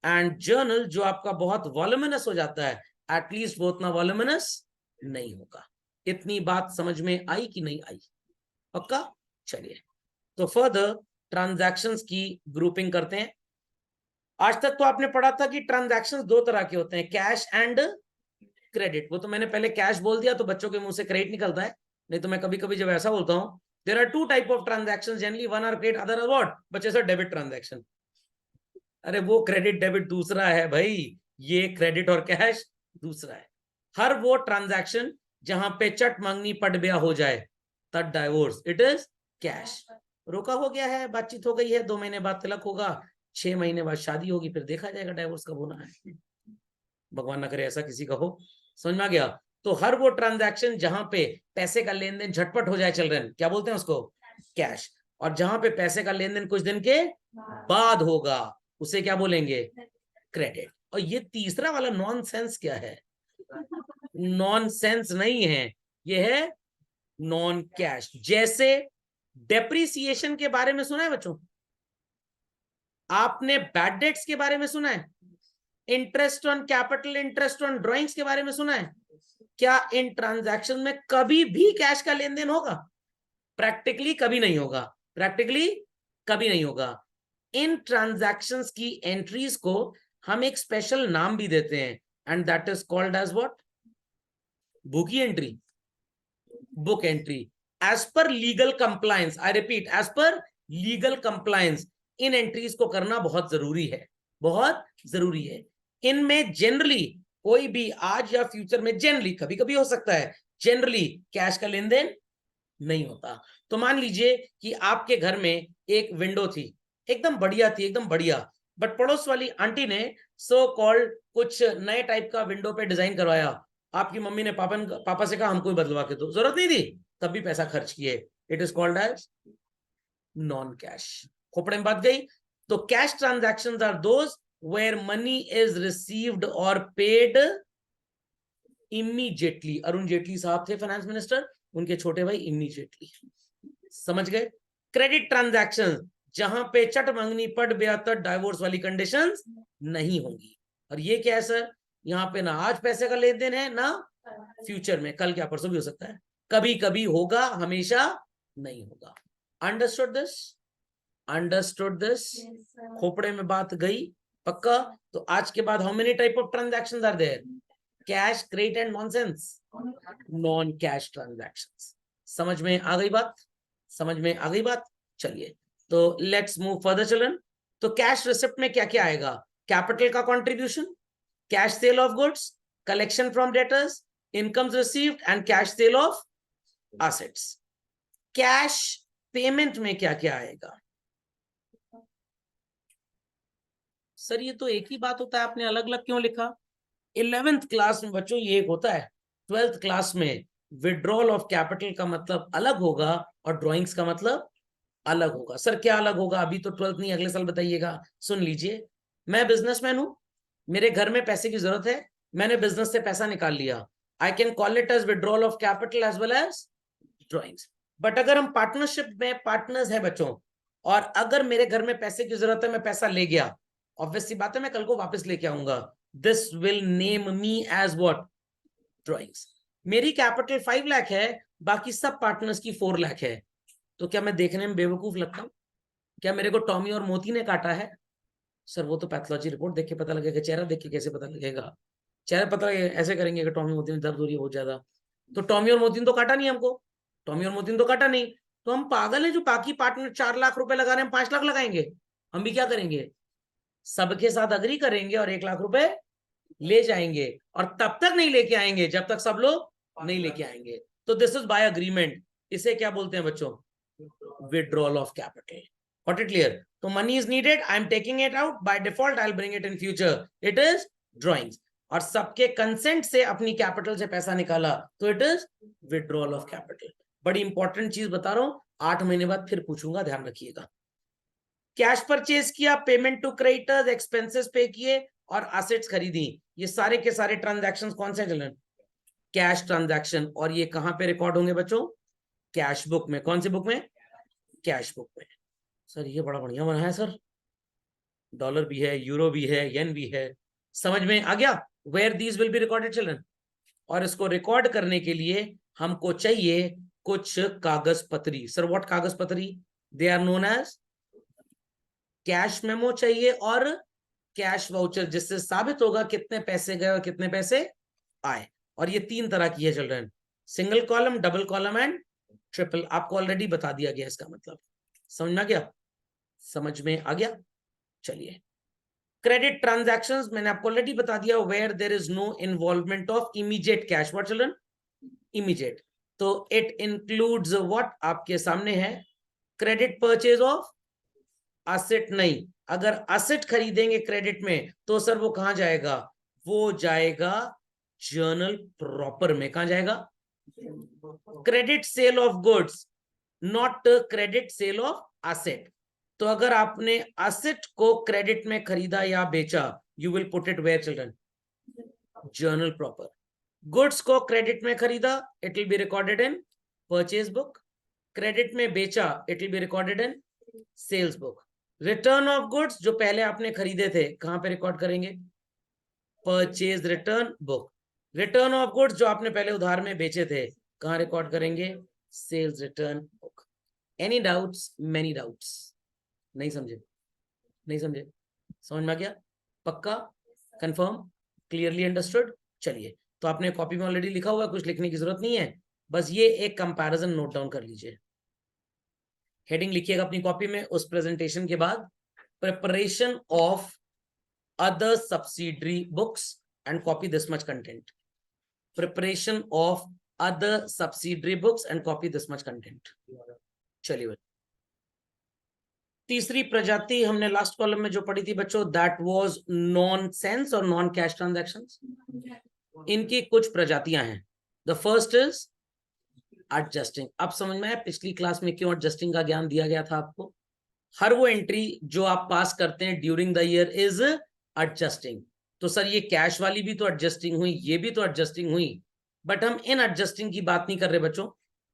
Speaker 1: एंड जर्नल जो आपका बहुत वॉल्यूमिनस हो जाता है, एटलीस्ट वो उतना वॉल्यूमिनस नहीं होगा। इतनी बात समझ में आई कि नहीं आई? पक्का? चलिए, तो फर्दर ट्रांजैक्शंस की ग्रुपिंग करते हैं। आज तक तो आपने पढ़ा था कि ट्रांजैक्शंस 2 तरह के होते हैं, कैश एंड क्रेडिट। वो तो मैंने पहले कैश बोल दिया तो बच्चों के मुंह से क्रेडिट निकलता है, नहीं तो मैं कभी कभी जब ऐसा बोलता हूं, there are 2 type of transactions generally, one are credit, other are what? बच्चे सर डेबिट ट्रांजैक्शन। अरे वो क्रेडिट डेबिट दूसरा है भाई, ये क्रेडिट और कैश दूसरा है। हर वो ट्रांजैक्शन जहां पे चट मंगनी पट ब्याह हो जाए, तब डाइवोर्स, इट इज कैश। रोका हो गया है, बातचीत हो गई है, 2 महीने बाद तिलक होगा, 6 महीने बाद शादी होगी, फिर देखा जाएगा डाइवोर्स कब होना है। भगवान ना करे ऐसा किसी का हो। समझ में आ गया? तो हर वो ट्रांजैक्शन जहां पे पैसे का लेन देन झटपट हो जाए चिल्ड्रन, क्या बोलते हैं उसको? कैश। और जहां पे पैसे का लेन देन कुछ दिन के बाद होगा, उसे क्या बोलेंगे? क्रेडिट। और ये तीसरा वाला नॉनसेंस क्या है? नॉनसेंस नहीं है, ये है नॉन कैश। जैसे डेप्रिसिएशन के बारे में सुना है बच्चों? आपने बैड डेट्स के बारे में सुना है? Interest on capital, interest on drawings के बारे में सुना है? क्या इन ट्रांजैक्शन में कभी भी कैश का लेन देन होगा? प्रैक्टिकली कभी नहीं होगा, प्रैक्टिकली कभी नहीं होगा। इन ट्रांजैक्शंस की एंट्रीज को हम एक स्पेशल नाम भी देते हैं, and that is called as what? Book entry, book entry. As per legal compliance, I repeat, as per legal compliance, इन एंट्रीज को करना बहुत जरूरी है, बहुत जरूरी है। इनमें जनरली कोई भी आज या फ्यूचर में, जनरली कभी कभी हो सकता है, जनरली कैश का लेन देन नहीं होता। तो मान लीजिए कि आपके घर में एक विंडो थी, एकदम बढ़िया थी, एकदम बढ़िया, बट पड़ोस वाली आंटी ने सो कॉल्ड कुछ नए टाइप का विंडो पे डिजाइन करवाया। आपकी मम्मी ने पापा से कहा हमको ही बदलवा के दो, जरूरत नहीं थी, तब भी पैसा खर्च किए। It is called as non cash. खोपड़े में बात गई। तो cash transactions are those where money is received और पेड इमीडिएटली। अरुण जेटली साहब थे फाइनेंस मिनिस्टर, उनके छोटे भाई इमीडिएटली। समझ गए? क्रेडिट ट्रांजैक्शन जहां पे चट मंगनी पट ब्याह तक डाइवोर्स वाली कंडीशंस नहीं होंगी। और ये क्या है सर? यहाँ पे ना आज पैसे का लेन देन है, ना फ्यूचर में, कल क्या परसों भी हो सकता है, कभी कभी होगा, हमेशा नहीं होगा। Understood this? Understood this? खोपड़े में बात गई? पक्का? तो आज के बाद how many type of transactions are there? Cash, credit and nonsense, non cash transactions. समझ में आ गई बात? समझ में आ गई बात? चलिए, तो लेट्स मूव फर्दर चिल्ड्रन। तो कैश रिसिप्ट में क्या क्या आएगा? कैपिटल का contribution, cash sale of goods, collection from debtors, incomes received and cash sale of assets. Cash payment में क्या क्या आएगा? सर ये तो एक ही बात होता है, आपने अलग अलग क्यों लिखा? 11th क्लास में बच्चों ये एक होता है, 12th क्लास में विड्रॉल ऑफ कैपिटल का मतलब अलग होगा और ड्राइंग्स का मतलब अलग होगा। सर क्या अलग होगा? अभी तो 12th नहीं, अगले साल बताइएगा। सुन लीजिए, मैं बिजनेसमैन हूं, मेरे घर में पैसे की जरूरत है, मैंने बिजनेस से पैसा निकाल लिया, I can call it as withdrawal of capital as well as drawings. But अगर हम पार्टनरशिप में पार्टनर्स हैं बच्चों, और अगर मेरे घर में पैसे की जरूरत है, मैं पैसा ले गया, ऑब्वियस सी बात है मैं कल को वापस लेके आऊंगा, this will name me as what? Drawings. मेरी कैपिटल 5 लाख है, बाकी सब पार्टनर्स की 4 लाख है, तो क्या मैं देखने में बेवकूफ लगता हूं? क्या मेरे को टॉमी और मोती ने काटा है? सर वो तो पैथोलॉजी रिपोर्ट देख के पता लगेगा, चेहरा देख के कैसे पता लगेगा? चेहरा पता ऐसे करेंगे कि टॉमी मोती में दर्द हो रही है बहुत ज्यादा, तो टॉमी और मोती ने तो काटा नहीं हमको, टॉमी और मोती ने तो काटा नहीं, तो हम पागल हैं जो बाकी पार्टनर 4 लाख रुपए लगा रहे हैं, 5 लाख लगाएंगे? हम भी क्या करेंगे? सबके साथ अग्री करेंगे और 1 लाख रुपए ले जाएंगे, और तब तक नहीं लेके आएंगे जब तक सब लोग नहीं लेके आएंगे। तो दिस इज बाय अग्रीमेंट। इसे क्या बोलते हैं बच्चों? Withdrawal of capital. Got it clear? तो money is needed, I am taking it out, by default I will bring it in future, it is drawings. और सबके कंसेंट से अपनी कैपिटल से पैसा निकाला, तो it is withdrawal of capital. बड़ी इंपॉर्टेंट चीज बता रहा हूं, 8 महीने बाद फिर पूछूंगा, ध्यान रखिएगा। कैश परचेज किया, पेमेंट टू क्रेडिटर्स, एक्सपेंसेस पे किए और एसेट्स खरीदी, ये सारे के सारे ट्रांजैक्शंस कौन से चलन? Cash transaction. और ये कहां पे रिकॉर्ड होंगे बच्चों? कैश बुक में। कौन सी बुक में? कैश बुक में। सर ये बड़ा बढ़िया बना है सर, डॉलर भी है, यूरो भी है, येन भी है, समझ में आ गया? Where these will be recorded children. और इसको रिकॉर्ड करने के लिए हमको चाहिए कुछ कागज पत्री। सर व्हाट कागज पत्री? They are known as cash memo चाहिए और कैश वाउचर, जिससे साबित होगा कितने पैसे गए और कितने पैसे आए। और ये 3 तरह की है children, single column, double column and triple. आपको ऑलरेडी बता दिया गया इसका मतलब। समझ में आ गया? समझ में आ गया? चलिए, क्रेडिट ट्रांजैक्शंस मैंने आपको ऑलरेडी बता दिया, where there is no involvement of immediate cash. What children? Immediate. तो इट इंक्लूड्स व्हाट आपके सामने है, क्रेडिट परचेज ऑफ एसेट नहीं, अगर एसेट खरीदेंगे क्रेडिट में तो सर वो कहां जाएगा, वो जाएगा जर्नल प्रॉपर में। कहां जाएगा, credit sale of goods, not credit sale of asset. तो अगर आपने एसेट को क्रेडिट में खरीदा या बेचा, you will put it where children, journal proper. Goods को क्रेडिट में खरीदा, it will be recorded in purchase book, credit में बेचा, it will be recorded in sales book. Return of goods जो पहले आपने खरीदे थे, कहां पे रिकॉर्ड करेंगे, purchase return book. Return of goods जो आपने पहले उधार में बेचे थे, कहां रिकॉर्ड करेंगे, sales return book. Any doubts, many doubts, नहीं समझे, नहीं समझे, समझ में आ गया, पक्का, कंफर्म, क्लियरली अंडरस्टूड। चलिए, तो आपने कॉपी में ऑलरेडी लिखा हुआ है, कुछ लिखने की जरूरत नहीं है, बस ये एक कंपैरिजन नोट डाउन कर लीजिए। हेडिंग लिखिएगा अपनी कॉपी में उस प्रेजेंटेशन के बाद, preparation of other subsidiary books, and copy this much content. Preparation of other subsidiary books and copy this much content. चलिए, तीसरी प्रजाति हमने लास्ट कॉलम में जो पढ़ी थी बच्चों, दैट वाज नॉन सेंस और नॉन कैश ट्रांजैक्शंस। इनकी कुछ प्रजातियां हैं। The first is adjusting. अब समझ में आया पिछली क्लास में क्यों एडजस्टिंग का ज्ञान दिया गया था आपको। हर वो एंट्री जो आप पास करते हैं during the year is adjusting. तो सर ये कैश वाली भी तो एडजस्टिंग हुई, ये भी तो एडजस्टिंग हुई, बट हम इन एडजस्टिंग की बात नहीं कर रहे बच्चों,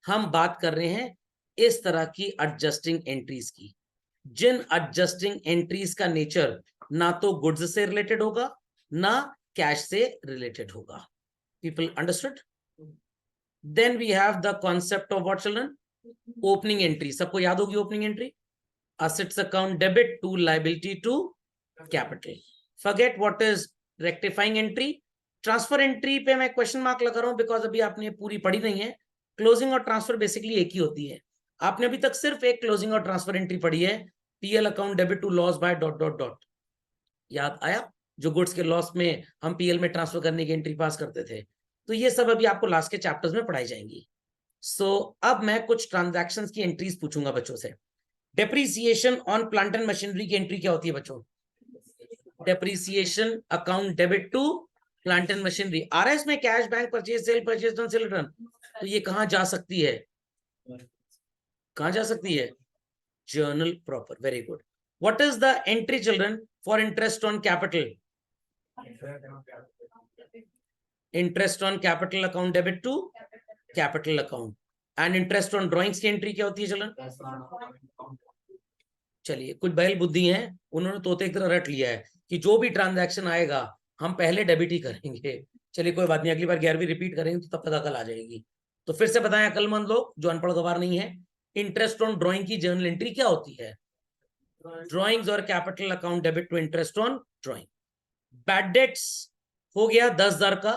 Speaker 1: हम बात कर रहे हैं इस तरह की एडजस्टिंग एंट्रीज की, जिन एडजस्टिंग एंट्रीज का नेचर ना तो गुड्स से रिलेटेड होगा ना कैश से रिलेटेड होगा। People understood? Then we have the concept of what children, opening entry. सबको याद होगी opening entry, assets account debit to liability to capital. Forget what is rectifying entry. Transfer entry पे मैं question mark लगा रहा हूं because अभी आपने पूरी पढ़ी नहीं है। क्लोजिंग और ट्रांसफर बेसिकली एक ही होती है। आपने अभी तक सिर्फ एक क्लोजिंग और ट्रांसफर एंट्री पढ़ी है, P L account debit to loss by dot dot dot. याद आया, जो गुड्स के लॉस में हम पीएल में ट्रांसफर करने की एंट्री पास करते थे। तो ये सब अभी आपको लास्ट के चैप्टर्स में पढ़ाई जाएंगी। सो अब मैं कुछ ट्रांजैक्शंस की एंट्रीज पूछूंगा बच्चों से। Depreciation on plant and machinery की एंट्री क्या होती है बच्चों, depreciation account debit to plant and machinery. RS में cash bank purchase sale purchase done sale return, तो ये कहां जा सकती है, कहां जा सकती है, journal proper. Very good. What is the entry children for interest on capital, interest on capital account debit to capital account. And interest on drawings की एंट्री क्या होती है चिल्ड्रन। चलिए, कुछ बैल बुद्धि हैं, उन्होंने तोते की तरह रट लिया है कि जो भी ट्रांजैक्शन आएगा हम पहले डेबिट ही करेंगे। चलिए कोई बात नहीं, अगली बार 11वीं रिपीट करेंगे तो तब तक अकल आ जाएगी। तो फिर से बताएं अकलमंद लोग जो अनपढ़ गवार नहीं है, इंटरेस्ट ऑन ड्रॉइंग की जर्नल एंट्री क्या होती है, ड्रॉइंग्स और capital account debit to interest on drawing. Bad debts हो गया 10,000 का,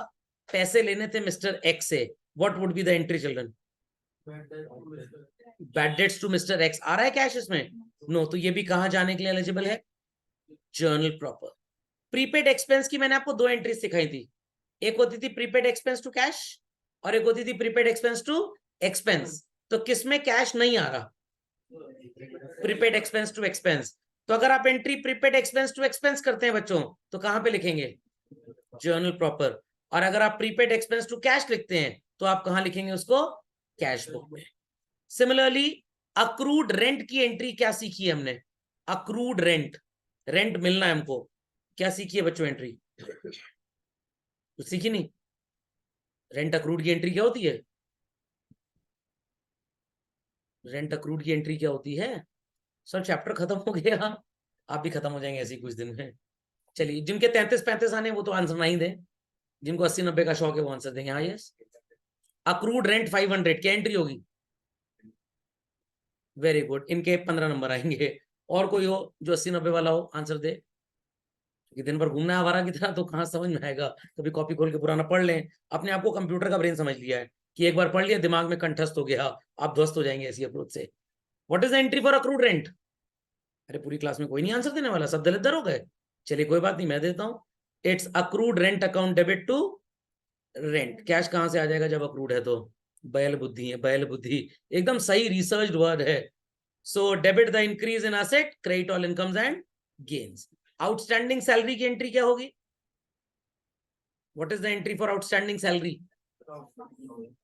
Speaker 1: पैसे लेने थे मिस्टर एक्स से, what would be the entry children, bad debts to mister X. आ रहा है कैश इसमें, नो, तो ये भी कहां जाने के लिए एलिजिबल है, जर्नल प्रॉपर। प्रीपेड एक्सपेंस की मैंने आपको दो एंट्री सिखाई थी, एक होती थी प्रीपेड एक्सपेंस टू कैश और एक होती थी प्रीपेड एक्सपेंस टू एक्सपेंस। तो किसमें कैश नहीं आ रहा, प्रीपेड एक्सपेंस टू एक्सपेंस। तो अगर आप entry prepaid expense to expense करते हैं बच्चों तो कहां पे लिखेंगे, जर्नल प्रॉपर। और अगर आप प्रीपेड एक्सपेंस टू कैश लिखते हैं तो आप कहां लिखेंगे उसको, कैश बुक में। सिमिलरली अक्रूड रेंट की एंट्री क्या सीखी है हमने, अक्रूड रेंट, रेंट मिलना है हमको, क्या सीखी है बच्चों एंट्री, तो सीखी नहीं। रेंट अक्रूड की एंट्री क्या होती है, रेंट अक्रूड की एंट्री क्या होती है, सर चैप्टर खत्म हो गया, आप भी खत्म हो जाएंगे ऐसे कुछ दिन में। चलिए, जिनके 33-35 आने वो तो आंसर नहीं दे, जिनको 80-90 का शौक है वो आंसर देंगे। हाँ यस, अक्रूड रेंट 500 क्या एंट्री होगी, वेरी गुड, इनके 15 नंबर आएंगे। और कोई हो जो 80-90 वाला हो आंसर दे, कि दिन भर घूमना है आवारा की तरह तो कहाँ समझ में आएगा। कभी कॉपी खोल के पुराना पढ़ लें, अपने आप को कंप्यूटर का ब्रेन समझ लिया है कि एक बार पढ़ लिया दिमाग में कंठस्थ हो गया, आप ध्वस्त हो जाएंगे ऐसी अप्रोच से। What is the entry for accrued rent, अरे पूरी क्लास में कोई नहीं आंसर देने वाला, सब दलित हो गए। चलिए कोई बात नहीं, मैं देता हूं, it's accrued rent account debit to rent cash कहां से आ जाएगा जब अक्रूड है? तो बैल बुद्धि है, बैल बुद्धि एकदम सही रिसर्च वर्ड है. So debit the increase in asset, credit all incomes and gains. Outstanding salary की एंट्री क्या होगी? What is the entry for outstanding salary?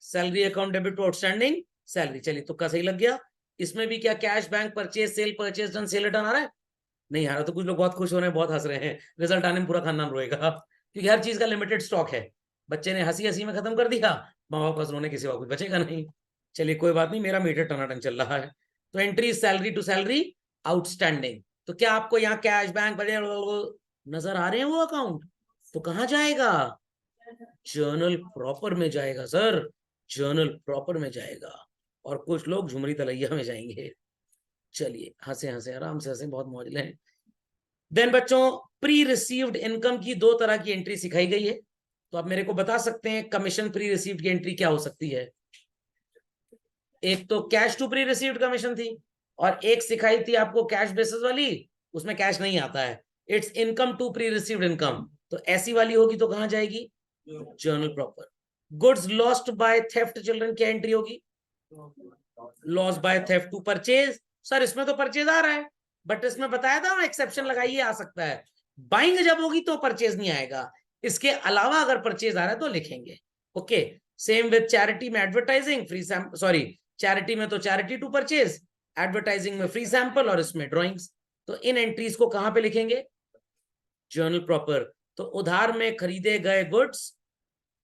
Speaker 1: Salary account debit to outstanding salary. चलिए तुक्का सही लग गया. इसमें भी क्या cash, bank, purchase, sale, purchase done, sale return आ रहा है? नहीं आ रहा. तो कुछ लोग बहुत खुश हो रहे हैं, बहुत हंस रहे हैं. रिजल्ट आने में पूरा खानदान रोएगा, क्योंकि हर चीज का लिमिटेड स्टॉक है. बच्चे ने हंसी हंसी में खत्म कर दिया, माँ बाप पास रोने के सिवा कुछ बचेगा नहीं. चलिए कोई बात नहीं, मेरा मीटर टनाटन चल रहा है. तो entry salary to salary outstanding. तो क्या आपको यहाँ कैश, बैंक, नजर आ रहे हैं वो अकाउंट? तो कहाँ जाएगा? जर्नल प्रॉपर में जाएगा सर, जर्नल प्रॉपर में जाएगा. और कुछ लोग झुमरी तलैया में जाएंगे. चलिए हंसे हंसे, आराम से हंसे, बहुत मौज लें. देन बच्चों, प्री रिसीव्ड इनकम की दो तरह की एंट्री सिखाई गई है. तो आप मेरे को बता सकते हैं कमीशन प्री रिसीव्ड की एंट्री क्या हो सकती है? एक तो cash to pre received commission थी, और एक सिखाई थी आपको कैश बेसिस वाली, उसमें कैश नहीं आता है. It's income to pre received income. तो ऐसी वाली होगी तो कहां जाएगी? Journal proper. Goods lost by theft children, क्या एंट्री होगी? Loss by theft to purchase. Sir इसमें तो परचेज आ रहा है, बट इसमें बताया था ना एक्सेप्शन लगाइए, आ सकता है. बाइंग जब होगी तो परचेज नहीं आएगा. इसके अलावा अगर परचेज आ रहा है तो लिखेंगे. ओके. सेम विद चैरिटी में advertising free sample, sorry charity में तो चैरिटी टू परचेज, एडवर्टाइजिंग में फ्री सैंपल, और इसमें ड्रॉइंग्स. तो इन एंट्रीज को कहां पे लिखेंगे? Journal proper. तो उधार में खरीदे गए गुड्स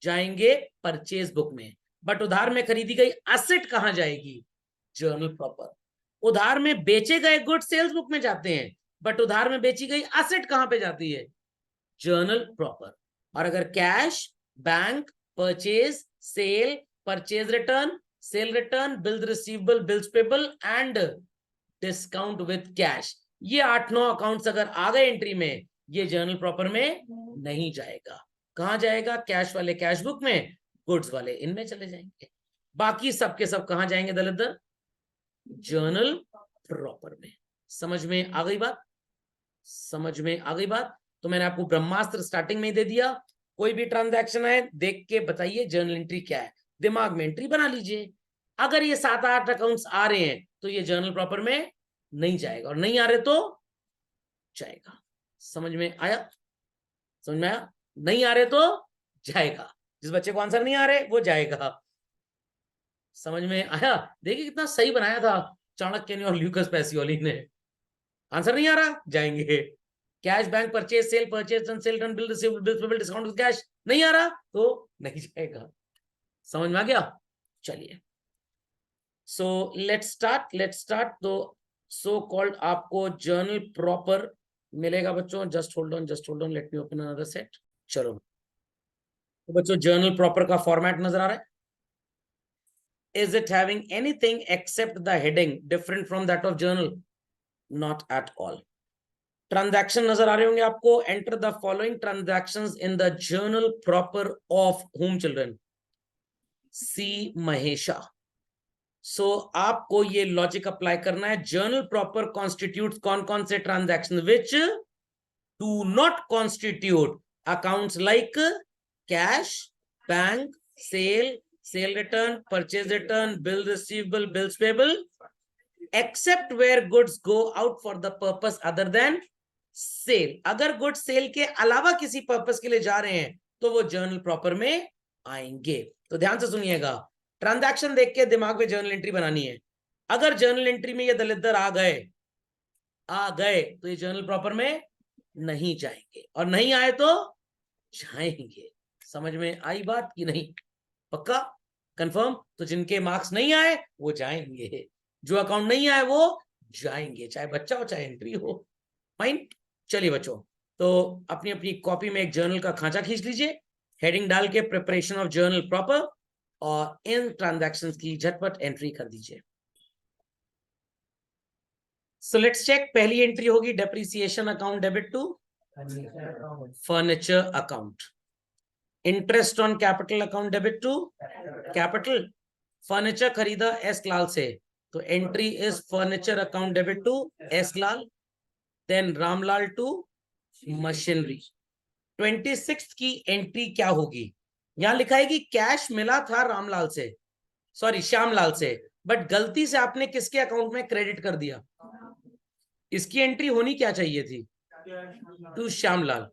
Speaker 1: जाएंगे परचेज बुक में, बट उधार में खरीदी गई एसेट कहां जाएगी? Journal proper. उधार में बेचे गए गुड सेल्स बुक में जाते हैं, बट उधार में बेची गई एसेट कहां पे जाती है? Journal proper. और अगर cash, bank, purchase, sale, purchase return, sale return, bill receivable, bills payable and discount with cash, ये 8-9 अकाउंट्स अगर आ गए एंट्री में, ये जर्नल प्रॉपर में नहीं जाएगा. कहां जाएगा? कैश वाले कैश बुक में, गुड्स वाले इनमें चले जाएंगे. बाकी सबके सब कहां जाएंगे दलित? जर्नल प्रॉपर में. समझ में आ गई बात? समझ में आ गई बात? तो मैंने आपको ब्रह्मास्त्र स्टार्टिंग में ही दे दिया. कोई भी ट्रांजैक्शन है देख के बताइए जर्नल एंट्री क्या है, दिमाग में एंट्री बना लीजिए. अगर ये 7-8 अकाउंट्स आ रहे हैं तो ये जर्नल प्रॉपर में नहीं जाएगा, और नहीं आ रहे तो जाएगा. समझ में आया? समझ में आया? नहीं आ रहे तो जाएगा. जिस बच्चे को आंसर नहीं आ रहे वो जाएगा. समझ में आया? देखिए कितना सही बनाया था चाणक्य ने और ल्यूकस पेसियोली ने. आंसर नहीं आ रहा, जाएंगे. Cash, bank, purchase, sale, purchase, sale, bill received, bill payable, discount, cash नहीं आ रहा तो नहीं जाएगा. समझ में आ गया? चलिए सो लेट्स स्टार्ट. तो सो कॉल्ड आपको जर्नल प्रॉपर मिलेगा बच्चों. Just hold on, let me open another set. चलो तो बच्चों जर्नल प्रॉपर का फॉर्मेट नजर आ रहा है. Is it having anything except the heading different from that of journal? Not at all. Transaction नजर आ रहे होंगे आपको. Enter the following transactions in the journal proper of home children. See Mahesha. सो आपको ये लॉजिक अप्लाई करना है. जर्नल प्रॉपर कॉन्स्टिट्यूट कौन कौन से transaction? Which do not constitute accounts like cash, bank, cell return, purchase return, bill receivable, bills payable, except where goods go out for the purpose other than sale. अगर goods sale के अलावा किसी purpose के लिए जा रहे हैं तो वो जर्नल प्रॉपर में आएंगे. तो ध्यान से सुनिएगा, ट्रांजैक्शन देख के दिमाग में जर्नल एंट्री बनानी है. अगर जर्नल एंट्री में ये दलिद्र आ गए तो ये जर्नल प्रॉपर में नहीं जाएंगे, और नहीं आए तो जाएंगे. समझ में आई बात कि नहीं? पक्का कंफर्म? तो जिनके मार्क्स नहीं आए वो जाएंगे, जो अकाउंट नहीं आए वो जाएंगे, चाहे बच्चा हो चाहे एंट्री हो. फाइन. चलिए बच्चों, तो अपनी अपनी कॉपी में एक जर्नल का खांचा खींच लीजिए, हेडिंग डाल के प्रिपरेशन ऑफ जर्नल प्रॉपर, और इन ट्रांजैक्शंस की झटपट एंट्री कर दीजिए. So let's check. पहली एंट्री होगी depreciation account debit to furniture account. Interest on capital account debit to capital. Furniture खरीदा एस लाल से, तो entry is furniture account debit to S Lal. Then Ramlal to machinery. 26 की एंट्री क्या होगी? यहां लिखा है कि कैश मिला था रामलाल से, सॉरी श्यामलाल से, बट गलती से आपने किसके अकाउंट में क्रेडिट कर दिया? इसकी एंट्री होनी क्या चाहिए थी? टू श्यामलाल,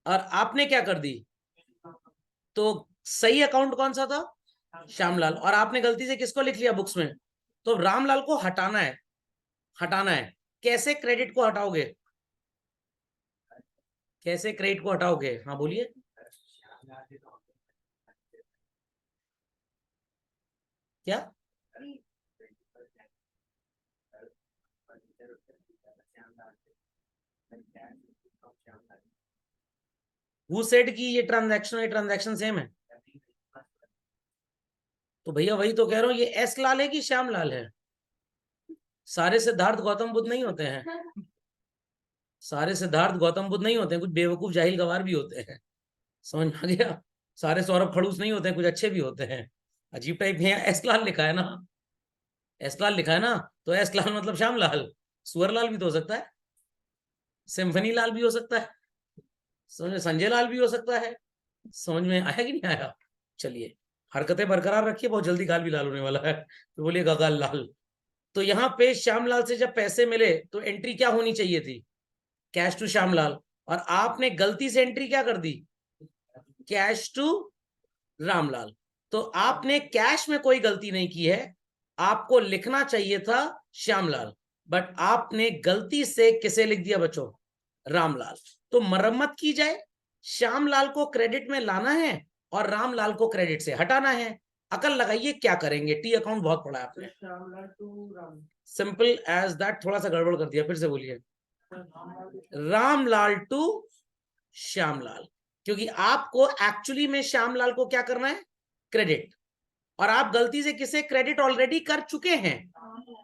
Speaker 1: और आपने क्या कर दी? तो सही अकाउंट कौन सा था? श्यामलाल, और आपने गलती से किसको लिख लिया बुक्स में? तो रामलाल को हटाना है, हटाना है। कैसे क्रेडिट को हटाओगे? कैसे क्रेडिट को हटाओगे? हाँ बोलिए। क्या? Who said कि ये ट्रांजैक्शन सेम है? तो भैया वही तो कह रहा हूं, ये एस लाल है कि श्याम लाल है? सारे सिद्धार्थ गौतम बुद्ध नहीं होते हैं, सारे सिद्धार्थ गौतम बुद्ध नहीं होते हैं, कुछ बेवकूफ जाहिल गवार भी होते हैं, समझ में आ गया? सारे सौरभ खड़ूस नहीं होते हैं, कुछ अच्छे भी होते हैं। अजीब टाइप में एस लाल लिखा है ना, एस लाल लिखा है ना, तो एस लाल मतलब श्याम लाल। सुअर लाल भी तो हो सकता है, सिम्फनी लाल भी हो सकता है, समझ में, संजय लाल भी हो सकता है। समझ में आया कि नहीं आया? चलिए, हरकतें बरकरार रखिए, बहुत जल्दी गाल भी लाल होने वाला है, तो बोलिए गाल लाल। तो यहाँ पे श्यामलाल से जब पैसे मिले तो एंट्री क्या होनी चाहिए थी? कैश टू श्यामलाल, और आपने गलती से एंट्री क्या कर दी? Cash to Ramlal. तो आपने कैश में कोई गलती नहीं की है, आपको लिखना चाहिए था श्यामलाल, बट आपने गलती से किसे लिख दिया बच्चों? रामलाल। तो मरम्मत की जाए, श्यामलाल को क्रेडिट में लाना है और रामलाल को क्रेडिट से हटाना है। अकल लगाइए क्या करेंगे? टी अकाउंट बहुत पड़ा है आपने। Simple as that. थोड़ा सा गड़बड़ कर दिया, फिर से बोलिए। रामलाल टू श्यामलाल, क्योंकि आपको एक्चुअली में श्यामलाल को क्या करना है? क्रेडिट, और आप गलती से किसे क्रेडिट ऑलरेडी कर चुके हैं,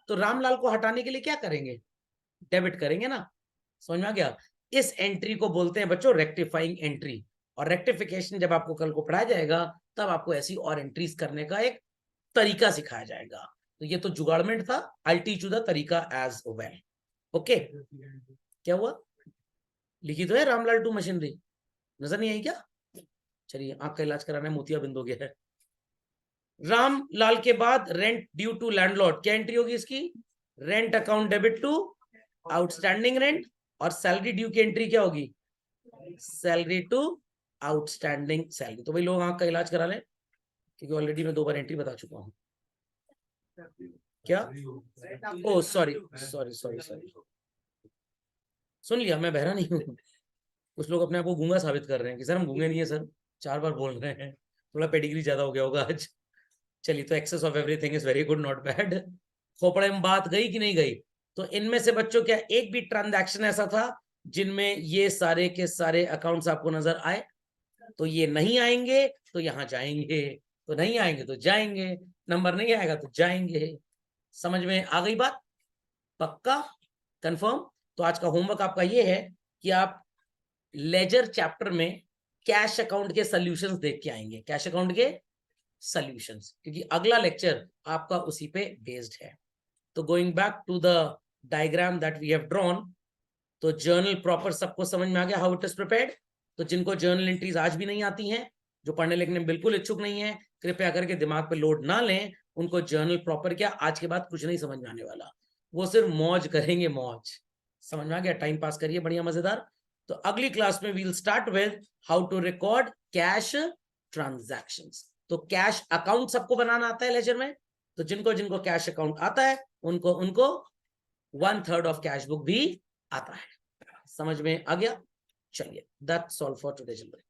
Speaker 1: तो रामलाल को हटाने के लिए क्या करेंगे? डेबिट करेंगे ना। समझ में आ गया? इस एंट्री को बोलते हैं बच्चों रेक्टिफाइंग एंट्री, और रेक्टिफिकेशन जब आपको कल को पढ़ाया जाएगा तब आपको ऐसी और एंट्रीज करने का एक तरीका सिखाया जाएगा। तो ये तो जुगाड़मेंट था, आई टीच यू द तरीका एज वेल। ओके, क्या हुआ? लिखी तो है रामलाल टू मशीनरी, नजर नहीं आई क्या? चलिए, आंख का इलाज कराना है, मोतियाबिंद हो गया है। रामलाल के बाद रेंट ड्यू टू लैंडलॉर्ड, क्या एंट्री होगी इसकी? Rent account debit to outstanding rent, और सैलरी ड्यू की एंट्री क्या होगी? Salary to outstanding salary. तो भाई लोग आंख का इलाज करा लें, क्योंकि ऑलरेडी मैं 2 बार एंट्री बता चुका हूं। क्या? ओ सॉरी सॉरी सॉरी सॉरी, सुन लिया, मैं बहरा नहीं हूँ। कुछ लोग अपने आप को गूंगा साबित कर रहे हैं कि सर हम गूंगे नहीं है सर, 4 बार बोल रहे हैं, थोड़ा पेडिग्री ज्यादा हो गया होगा आज। चलिए, तो excess of everything is very good, not bad. खोपड़े में बात गई कि नहीं गई? तो इनमें से बच्चों क्या एक भी ट्रांजैक्शन ऐसा था जिनमें ये सारे के सारे अकाउंट्स आपको नजर आए? तो ये नहीं आएंगे तो यहां जाएंगे, तो नहीं आएंगे तो जाएंगे, नंबर नहीं आएगा तो जाएंगे। समझ में आ गई बात? पक्का? कंफर्म? तो आज का होमवर्क आपका ये है कि आप लेजर चैप्टर में कैश अकाउंट के सॉल्यूशंस देख के आएंगे, कैश अकाउंट के सॉल्यूशंस, क्योंकि अगला लेक्चर आपका उसी पे बेस्ड है। तो going back to the diagram that we have drawn, तो जर्नल प्रॉपर सबको समझ में आ गया हाउ इट इज प्रिपेयर्ड? तो जिनको जर्नल एंट्रीज आज भी नहीं आती हैं, जो पढ़ने लिखने में बिल्कुल इच्छुक नहीं है, कृपया करके दिमाग पे लोड ना लें, उनको जर्नल प्रॉपर क्या, आज के बाद कुछ नहीं समझ में आने वाला, वो सिर्फ मौज करेंगे, मौज। समझ में आ गया? टाइम पास करिए बढ़िया मजेदार। तो अगली क्लास में we'll start with how to record cash transactions. तो कैश अकाउंट सबको बनाना आता है लेजर में, तो जिनको जिनको कैश अकाउंट आता है उनको उनको 1/3 ऑफ कैश बुक भी आता है। समझ में आ गया? चलिए, that's all for today children.